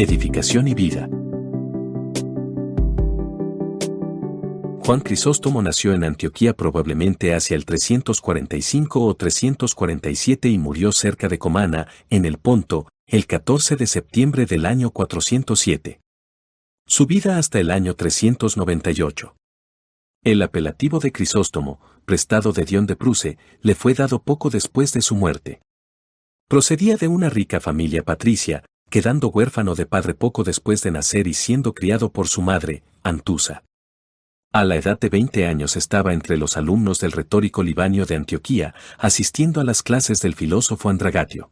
Edificación y vida. Juan Crisóstomo nació en Antioquía probablemente hacia el 345 o 347 y murió cerca de Comana, en el Ponto, el 14 de septiembre del año 407. Su vida hasta el año 398. El apelativo de Crisóstomo, prestado de Dion de Prusse, le fue dado poco después de su muerte. Procedía de una rica familia patricia, quedando huérfano de padre poco después de nacer y siendo criado por su madre, Antusa. A la edad de 20 años estaba entre los alumnos del retórico Libanio de Antioquía, asistiendo a las clases del filósofo Andragatio.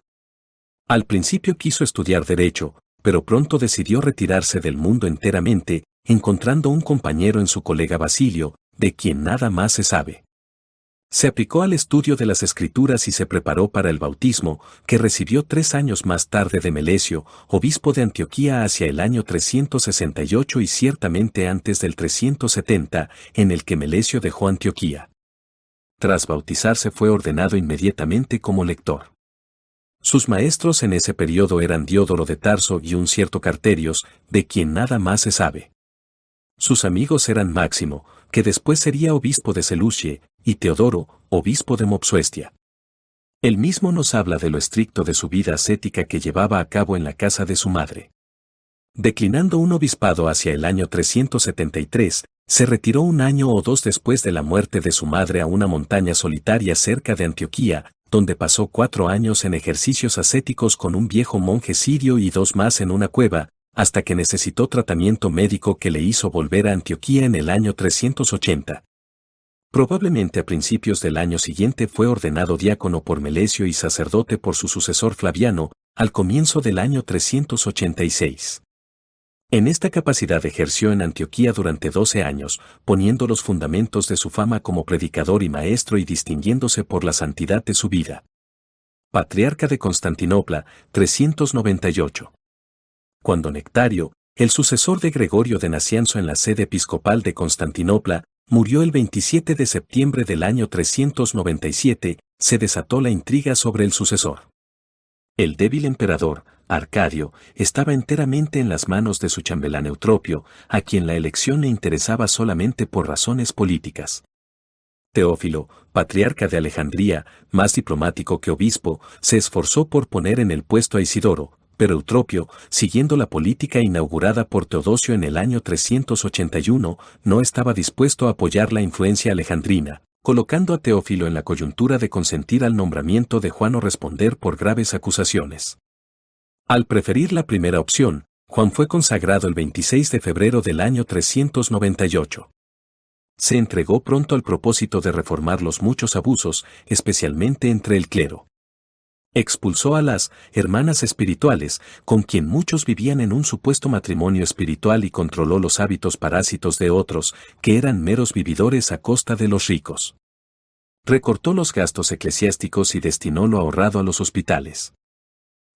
Al principio quiso estudiar Derecho, pero pronto decidió retirarse del mundo enteramente, encontrando un compañero en su colega Basilio, de quien nada más se sabe. Se aplicó al estudio de las Escrituras y se preparó para el bautismo, que recibió 3 años más tarde de Melesio, obispo de Antioquía hacia el año 368 y ciertamente antes del 370, en el que Melesio dejó Antioquía. Tras bautizarse fue ordenado inmediatamente como lector. Sus maestros en ese periodo eran Diodoro de Tarso y un cierto Carterios, de quien nada más se sabe. Sus amigos eran Máximo, que después sería obispo de Seleucia, y Teodoro, obispo de Mopsuestia. Él mismo nos habla de lo estricto de su vida ascética que llevaba a cabo en la casa de su madre. Declinando un obispado hacia el año 373, se retiró 1 año o 2 después de la muerte de su madre a una montaña solitaria cerca de Antioquía, donde pasó 4 años en ejercicios ascéticos con un viejo monje sirio y 2 más en una cueva, hasta que necesitó tratamiento médico que le hizo volver a Antioquía en el año 380. Probablemente a principios del año siguiente fue ordenado diácono por Melesio y sacerdote por su sucesor Flaviano, al comienzo del año 386. En esta capacidad ejerció en Antioquía durante 12 años, poniendo los fundamentos de su fama como predicador y maestro y distinguiéndose por la santidad de su vida. Patriarca de Constantinopla, 398. Cuando Nectario, el sucesor de Gregorio de Nacianzo en la sede episcopal de Constantinopla, murió el 27 de septiembre del año 397, se desató la intriga sobre el sucesor. El débil emperador, Arcadio, estaba enteramente en las manos de su chambelán Eutropio, a quien la elección le interesaba solamente por razones políticas. Teófilo, patriarca de Alejandría, más diplomático que obispo, se esforzó por poner en el puesto a Isidoro, pero Eutropio, siguiendo la política inaugurada por Teodosio en el año 381, no estaba dispuesto a apoyar la influencia alejandrina, colocando a Teófilo en la coyuntura de consentir al nombramiento de Juan o responder por graves acusaciones. Al preferir la primera opción, Juan fue consagrado el 26 de febrero del año 398. Se entregó pronto al propósito de reformar los muchos abusos, especialmente entre el clero. Expulsó a las hermanas espirituales, con quien muchos vivían en un supuesto matrimonio espiritual y controló los hábitos parásitos de otros, que eran meros vividores a costa de los ricos. Recortó los gastos eclesiásticos y destinó lo ahorrado a los hospitales.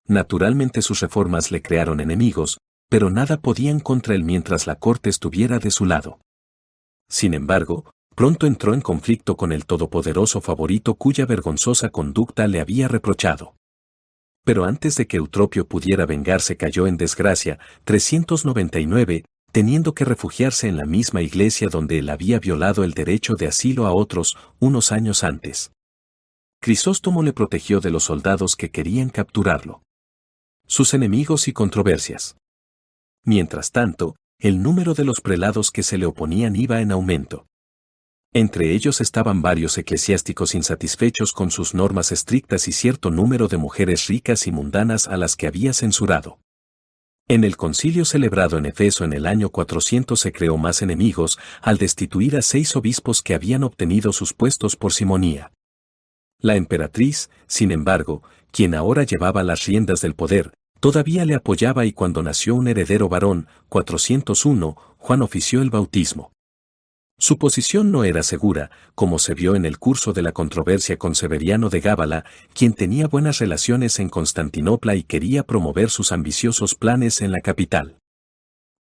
Naturalmente sus reformas le crearon enemigos, pero nada podían contra él mientras la corte estuviera de su lado. Sin embargo, pronto entró en conflicto con el todopoderoso favorito cuya vergonzosa conducta le había reprochado. Pero antes de que Eutropio pudiera vengarse cayó en desgracia, 399, teniendo que refugiarse en la misma iglesia donde él había violado el derecho de asilo a otros, unos años antes. Crisóstomo le protegió de los soldados que querían capturarlo. Sus enemigos y controversias. Mientras tanto, el número de los prelados que se le oponían iba en aumento. Entre ellos estaban varios eclesiásticos insatisfechos con sus normas estrictas y cierto número de mujeres ricas y mundanas a las que había censurado. En el concilio celebrado en Efeso en el año 400 se creó más enemigos al destituir a 6 obispos que habían obtenido sus puestos por simonía. La emperatriz, sin embargo, quien ahora llevaba las riendas del poder, todavía le apoyaba y cuando nació un heredero varón, 401, Juan ofició el bautismo. Su posición no era segura, como se vio en el curso de la controversia con Severiano de Gábala, quien tenía buenas relaciones en Constantinopla y quería promover sus ambiciosos planes en la capital.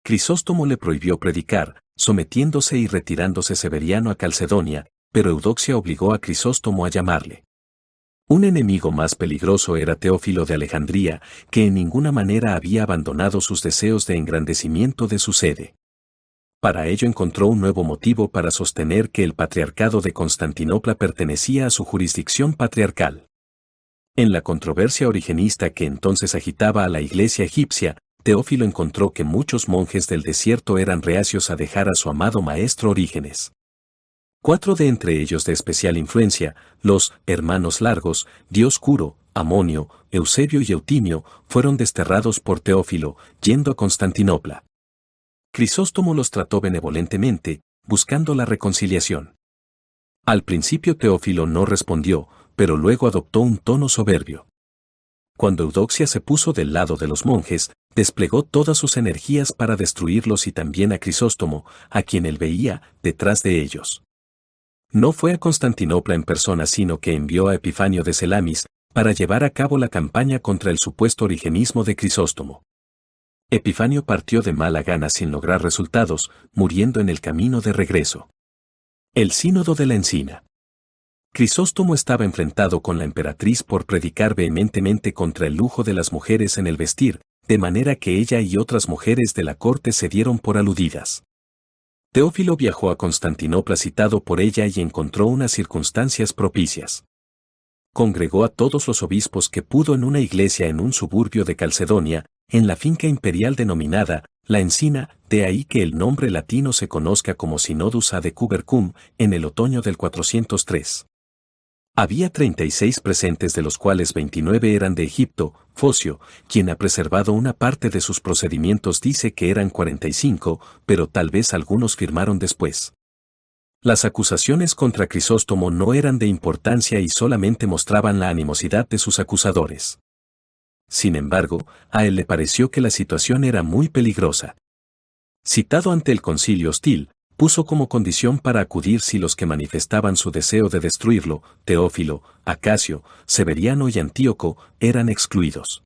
Crisóstomo le prohibió predicar, sometiéndose y retirándose Severiano a Calcedonia, pero Eudoxia obligó a Crisóstomo a llamarle. Un enemigo más peligroso era Teófilo de Alejandría, que en ninguna manera había abandonado sus deseos de engrandecimiento de su sede. Para ello encontró un nuevo motivo para sostener que el patriarcado de Constantinopla pertenecía a su jurisdicción patriarcal. En la controversia origenista que entonces agitaba a la iglesia egipcia, Teófilo encontró que muchos monjes del desierto eran reacios a dejar a su amado maestro Orígenes. 4 de entre ellos de especial influencia, los hermanos Largos, Dioscuro, Amonio, Eusebio y Eutimio, fueron desterrados por Teófilo, yendo a Constantinopla. Crisóstomo los trató benevolentemente, buscando la reconciliación. Al principio Teófilo no respondió, pero luego adoptó un tono soberbio. Cuando Eudoxia se puso del lado de los monjes, desplegó todas sus energías para destruirlos y también a Crisóstomo, a quien él veía detrás de ellos. No fue a Constantinopla en persona, sino que envió a Epifanio de Selamis para llevar a cabo la campaña contra el supuesto origenismo de Crisóstomo. Epifanio partió de mala gana sin lograr resultados, muriendo en el camino de regreso. El Sínodo de la Encina. Crisóstomo estaba enfrentado con la emperatriz por predicar vehementemente contra el lujo de las mujeres en el vestir, de manera que ella y otras mujeres de la corte se dieron por aludidas. Teófilo viajó a Constantinopla citado por ella y encontró unas circunstancias propicias. Congregó a todos los obispos que pudo en una iglesia en un suburbio de Calcedonia, en la finca imperial denominada La Encina, de ahí que el nombre latino se conozca como Synodus ad Cubercum, en el otoño del 403. Había 36 presentes, de los cuales 29 eran de Egipto. Focio, quien ha preservado una parte de sus procedimientos, dice que eran 45, pero tal vez algunos firmaron después. Las acusaciones contra Crisóstomo no eran de importancia y solamente mostraban la animosidad de sus acusadores. Sin embargo, a él le pareció que la situación era muy peligrosa. Citado ante el concilio hostil, puso como condición para acudir si los que manifestaban su deseo de destruirlo, Teófilo, Acasio, Severiano y Antíoco, eran excluidos.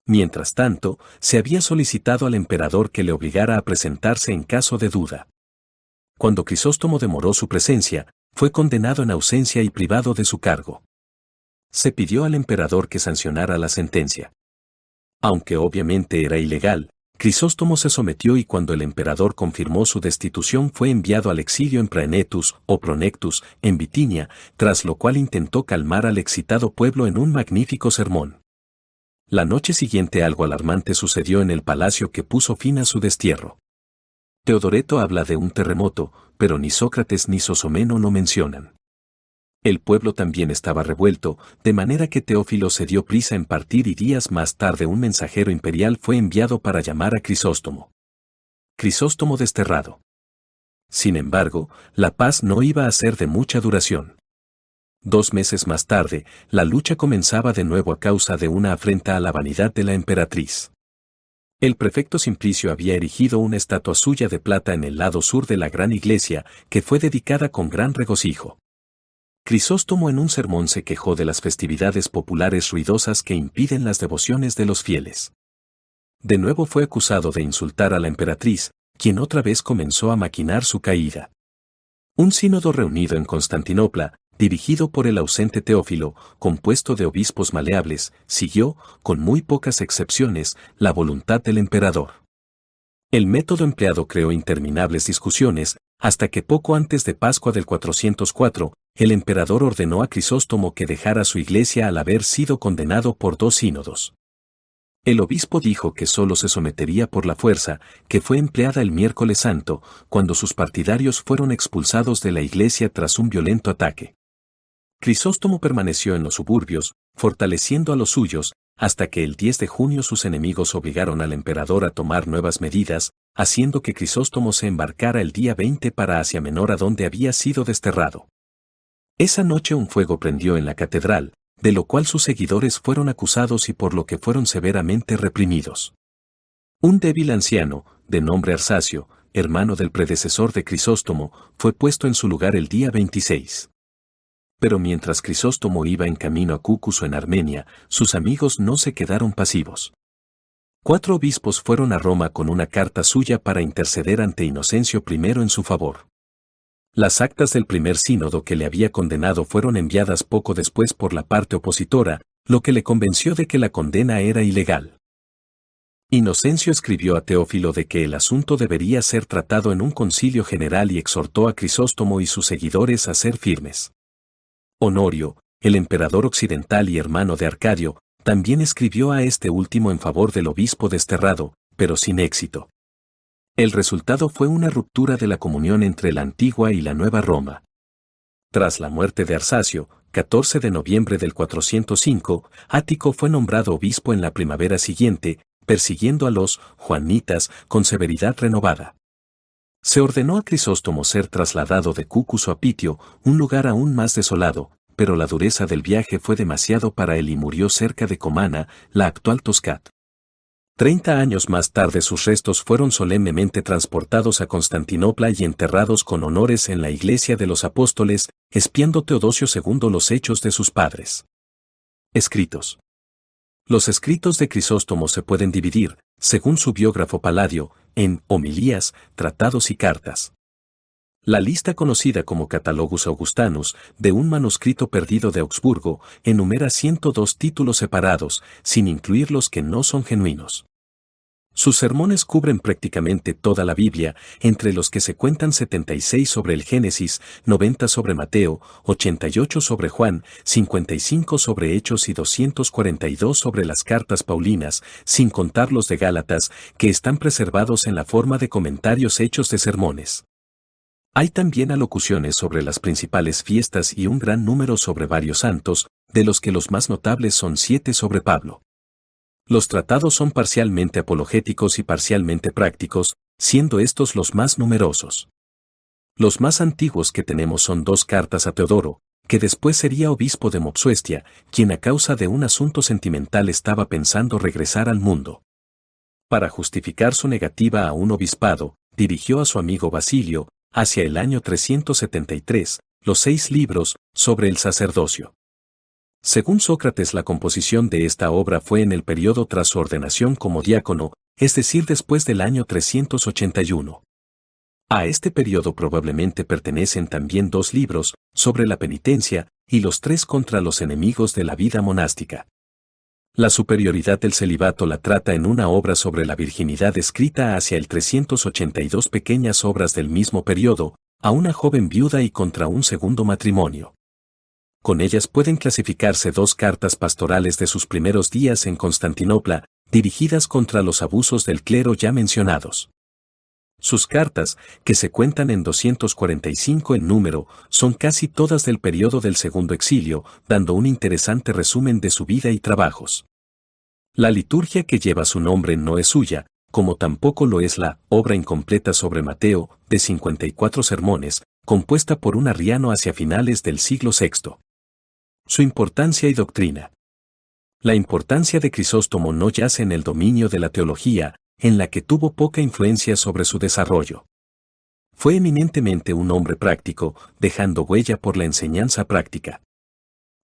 Mientras tanto, se había solicitado al emperador que le obligara a presentarse en caso de duda. Cuando Crisóstomo demoró su presencia, fue condenado en ausencia y privado de su cargo. Se pidió al emperador que sancionara la sentencia. Aunque obviamente era ilegal, Crisóstomo se sometió y cuando el emperador confirmó su destitución fue enviado al exilio en Praenetus o Pronectus, en Bitinia, tras lo cual intentó calmar al excitado pueblo en un magnífico sermón. La noche siguiente algo alarmante sucedió en el palacio que puso fin a su destierro. Teodoreto habla de un terremoto, pero ni Sócrates ni Sosomeno lo mencionan. El pueblo también estaba revuelto, de manera que Teófilo se dio prisa en partir y días más tarde un mensajero imperial fue enviado para llamar a Crisóstomo. Crisóstomo desterrado. Sin embargo, la paz no iba a ser de mucha duración. 2 meses más tarde, la lucha comenzaba de nuevo a causa de una afrenta a la vanidad de la emperatriz. El prefecto Simplicio había erigido una estatua suya de plata en el lado sur de la gran iglesia, que fue dedicada con gran regocijo. Crisóstomo en un sermón se quejó de las festividades populares ruidosas que impiden las devociones de los fieles. De nuevo fue acusado de insultar a la emperatriz, quien otra vez comenzó a maquinar su caída. Un sínodo reunido en Constantinopla, dirigido por el ausente Teófilo, compuesto de obispos maleables, siguió, con muy pocas excepciones, la voluntad del emperador. El método empleado creó interminables discusiones, hasta que poco antes de Pascua del 404, el emperador ordenó a Crisóstomo que dejara su iglesia al haber sido condenado por 2 sínodos. El obispo dijo que solo se sometería por la fuerza, que fue empleada el miércoles santo, cuando sus partidarios fueron expulsados de la iglesia tras un violento ataque. Crisóstomo permaneció en los suburbios, fortaleciendo a los suyos, hasta que el 10 de junio sus enemigos obligaron al emperador a tomar nuevas medidas, haciendo que Crisóstomo se embarcara el día 20 para Asia Menor, a donde había sido desterrado. Esa noche un fuego prendió en la catedral, de lo cual sus seguidores fueron acusados y por lo que fueron severamente reprimidos. Un débil anciano, de nombre Arsacio, hermano del predecesor de Crisóstomo, fue puesto en su lugar el día 26. Pero mientras Crisóstomo iba en camino a Cúcuso en Armenia, sus amigos no se quedaron pasivos. 4 obispos fueron a Roma con una carta suya para interceder ante Inocencio I en su favor. Las actas del primer sínodo que le había condenado fueron enviadas poco después por la parte opositora, lo que le convenció de que la condena era ilegal. Inocencio escribió a Teófilo de que el asunto debería ser tratado en un concilio general y exhortó a Crisóstomo y sus seguidores a ser firmes. Honorio, el emperador occidental y hermano de Arcadio, también escribió a este último en favor del obispo desterrado, pero sin éxito. El resultado fue una ruptura de la comunión entre la antigua y la nueva Roma. Tras la muerte de Arsacio, 14 de noviembre del 405, Ático fue nombrado obispo en la primavera siguiente, persiguiendo a los juanitas con severidad renovada. Se ordenó a Crisóstomo ser trasladado de Cucuso a Pitio, un lugar aún más desolado, pero la dureza del viaje fue demasiado para él y murió cerca de Comana, la actual Toscat. 30 años más tarde sus restos fueron solemnemente transportados a Constantinopla y enterrados con honores en la iglesia de los apóstoles, expiando Teodosio II los hechos de sus padres. Escritos. Los escritos de Crisóstomo se pueden dividir, según su biógrafo Palladio, en homilías, tratados y cartas. La lista conocida como Catalogus Augustanus, de un manuscrito perdido de Augsburgo, enumera 102 títulos separados, sin incluir los que no son genuinos. Sus sermones cubren prácticamente toda la Biblia, entre los que se cuentan 76 sobre el Génesis, 90 sobre Mateo, 88 sobre Juan, 55 sobre Hechos y 242 sobre las cartas paulinas, sin contar los de Gálatas, que están preservados en la forma de comentarios hechos de sermones. Hay también alocuciones sobre las principales fiestas y un gran número sobre varios santos, de los que los más notables son 7 sobre Pablo. Los tratados son parcialmente apologéticos y parcialmente prácticos, siendo estos los más numerosos. Los más antiguos que tenemos son 2 cartas a Teodoro, que después sería obispo de Mopsuestia, quien a causa de un asunto sentimental estaba pensando regresar al mundo. Para justificar su negativa a un obispado, dirigió a su amigo Basilio, hacia el año 373, los 6 libros sobre el sacerdocio. Según Sócrates, la composición de esta obra fue en el periodo tras su ordenación como diácono, es decir, después del año 381. A este periodo probablemente pertenecen también 2 libros, sobre la penitencia, y los 3 contra los enemigos de la vida monástica. La superioridad del celibato la trata en una obra sobre la virginidad escrita hacia el 382, pequeñas obras del mismo periodo, a una joven viuda y contra un segundo matrimonio. Con ellas pueden clasificarse 2 cartas pastorales de sus primeros días en Constantinopla, dirigidas contra los abusos del clero ya mencionados. Sus cartas, que se cuentan en 245 en número, son casi todas del periodo del segundo exilio, dando un interesante resumen de su vida y trabajos. La liturgia que lleva su nombre no es suya, como tampoco lo es la obra incompleta sobre Mateo, de 54 sermones, compuesta por un arriano hacia finales del siglo VI. Su importancia y doctrina. La importancia de Crisóstomo no yace en el dominio de la teología, en la que tuvo poca influencia sobre su desarrollo. Fue eminentemente un hombre práctico, dejando huella por la enseñanza práctica.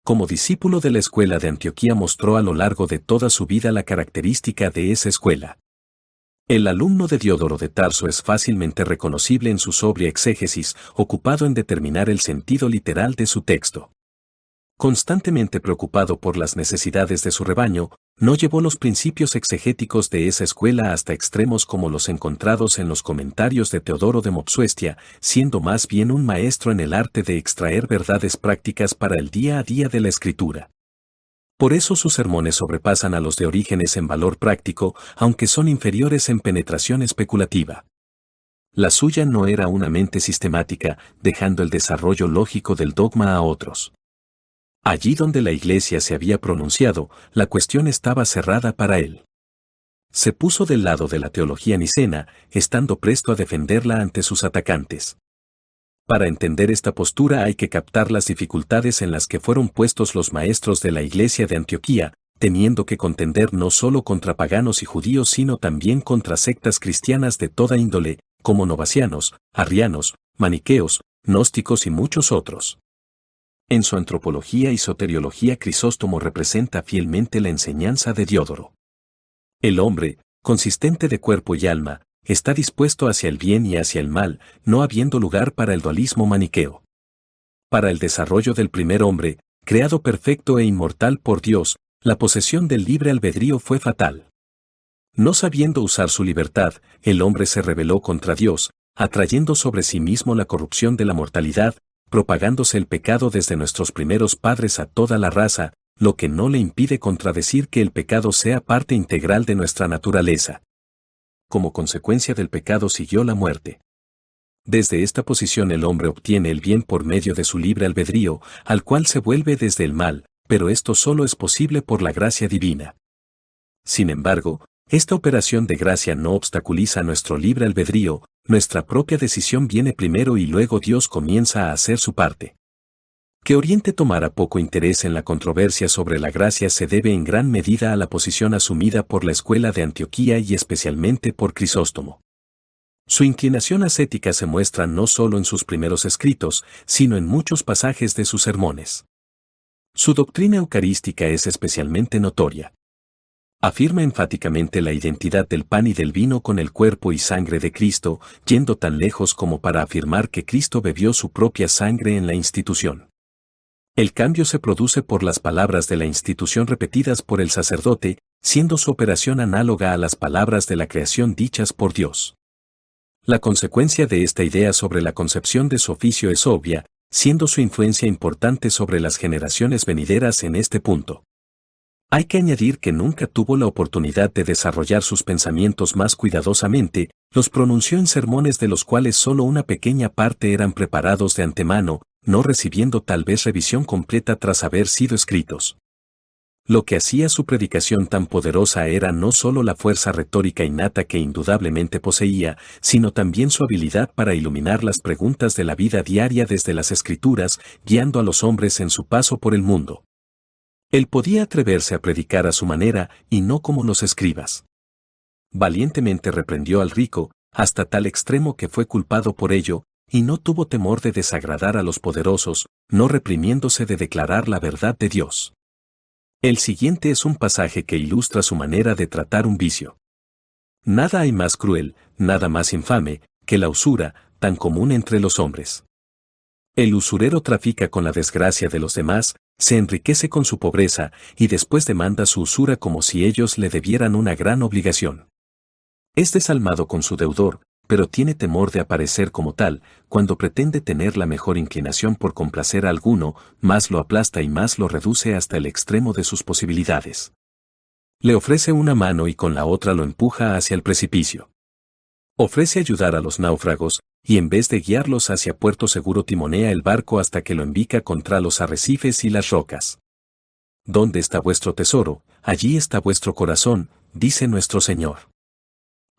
Como discípulo de la escuela de Antioquía mostró a lo largo de toda su vida la característica de esa escuela. El alumno de Diodoro de Tarso es fácilmente reconocible en su sobria exégesis, ocupado en determinar el sentido literal de su texto. Constantemente preocupado por las necesidades de su rebaño, no llevó los principios exegéticos de esa escuela hasta extremos como los encontrados en los comentarios de Teodoro de Mopsuestia, siendo más bien un maestro en el arte de extraer verdades prácticas para el día a día de la escritura. Por eso sus sermones sobrepasan a los de Orígenes en valor práctico, aunque son inferiores en penetración especulativa. La suya no era una mente sistemática, dejando el desarrollo lógico del dogma a otros. Allí donde la Iglesia se había pronunciado, la cuestión estaba cerrada para él. Se puso del lado de la teología nicena, estando presto a defenderla ante sus atacantes. Para entender esta postura hay que captar las dificultades en las que fueron puestos los maestros de la Iglesia de Antioquía, teniendo que contender no solo contra paganos y judíos sino también contra sectas cristianas de toda índole, como novacianos, arrianos, maniqueos, gnósticos y muchos otros. En su antropología y soteriología Crisóstomo representa fielmente la enseñanza de Diodoro. El hombre, consistente de cuerpo y alma, está dispuesto hacia el bien y hacia el mal, no habiendo lugar para el dualismo maniqueo. Para el desarrollo del primer hombre, creado perfecto e inmortal por Dios, la posesión del libre albedrío fue fatal. No sabiendo usar su libertad, el hombre se rebeló contra Dios, atrayendo sobre sí mismo la corrupción de la mortalidad, propagándose el pecado desde nuestros primeros padres a toda la raza, lo que no le impide contradecir que el pecado sea parte integral de nuestra naturaleza. Como consecuencia del pecado siguió la muerte. Desde esta posición el hombre obtiene el bien por medio de su libre albedrío, al cual se vuelve desde el mal, pero esto solo es posible por la gracia divina. Sin embargo, esta operación de gracia no obstaculiza nuestro libre albedrío, nuestra propia decisión viene primero y luego Dios comienza a hacer su parte. Que Oriente tomara poco interés en la controversia sobre la gracia se debe en gran medida a la posición asumida por la escuela de Antioquía y especialmente por Crisóstomo. Su inclinación ascética se muestra no solo en sus primeros escritos, sino en muchos pasajes de sus sermones. Su doctrina eucarística es especialmente notoria. Afirma enfáticamente la identidad del pan y del vino con el cuerpo y sangre de Cristo, yendo tan lejos como para afirmar que Cristo bebió su propia sangre en la institución. El cambio se produce por las palabras de la institución repetidas por el sacerdote, siendo su operación análoga a las palabras de la creación dichas por Dios. La consecuencia de esta idea sobre la concepción de su oficio es obvia, siendo su influencia importante sobre las generaciones venideras en este punto. Hay que añadir que nunca tuvo la oportunidad de desarrollar sus pensamientos más cuidadosamente, los pronunció en sermones de los cuales solo una pequeña parte eran preparados de antemano, no recibiendo tal vez revisión completa tras haber sido escritos. Lo que hacía su predicación tan poderosa era no solo la fuerza retórica innata que indudablemente poseía, sino también su habilidad para iluminar las preguntas de la vida diaria desde las Escrituras, guiando a los hombres en su paso por el mundo. Él podía atreverse a predicar a su manera y no como los escribas. Valientemente reprendió al rico, hasta tal extremo que fue culpado por ello, y no tuvo temor de desagradar a los poderosos, no reprimiéndose de declarar la verdad de Dios. El siguiente es un pasaje que ilustra su manera de tratar un vicio. Nada hay más cruel, nada más infame, que la usura, tan común entre los hombres. El usurero trafica con la desgracia de los demás, se enriquece con su pobreza, y después demanda su usura como si ellos le debieran una gran obligación. Es desalmado con su deudor, pero tiene temor de aparecer como tal, cuando pretende tener la mejor inclinación por complacer a alguno, más lo aplasta y más lo reduce hasta el extremo de sus posibilidades. Le ofrece una mano y con la otra lo empuja hacia el precipicio. Ofrece ayudar a los náufragos, y en vez de guiarlos hacia puerto seguro timonea el barco hasta que lo embica contra los arrecifes y las rocas. ¿Dónde está vuestro tesoro? Allí está vuestro corazón, dice nuestro Señor.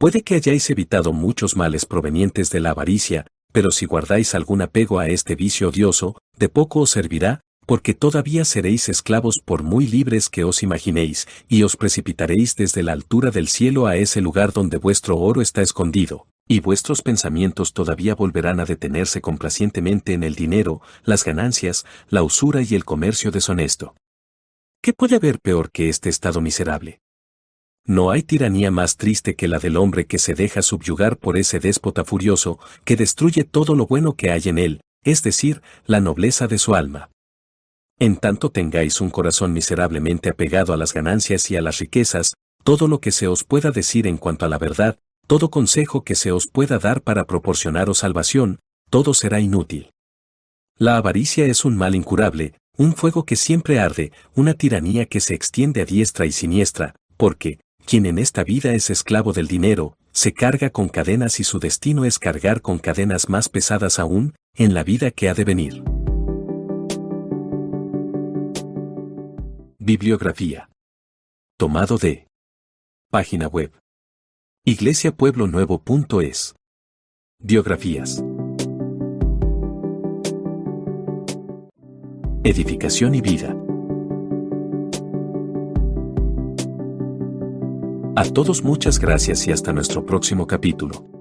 Puede que hayáis evitado muchos males provenientes de la avaricia, pero si guardáis algún apego a este vicio odioso, de poco os servirá, porque todavía seréis esclavos por muy libres que os imaginéis, y os precipitaréis desde la altura del cielo a ese lugar donde vuestro oro está escondido, y vuestros pensamientos todavía volverán a detenerse complacientemente en el dinero, las ganancias, la usura y el comercio deshonesto. ¿Qué puede haber peor que este estado miserable? No hay tiranía más triste que la del hombre que se deja subyugar por ese déspota furioso, que destruye todo lo bueno que hay en él, es decir, la nobleza de su alma. En tanto tengáis un corazón miserablemente apegado a las ganancias y a las riquezas, todo lo que se os pueda decir en cuanto a la verdad, todo consejo que se os pueda dar para proporcionaros salvación, todo será inútil. La avaricia es un mal incurable, un fuego que siempre arde, una tiranía que se extiende a diestra y siniestra, porque, quien en esta vida es esclavo del dinero, se carga con cadenas y su destino es cargar con cadenas más pesadas aún, en la vida que ha de venir. Bibliografía. Tomado de página web iglesiapueblonuevo.es. Biografías. Edificación y vida. A todos muchas gracias y hasta nuestro próximo capítulo.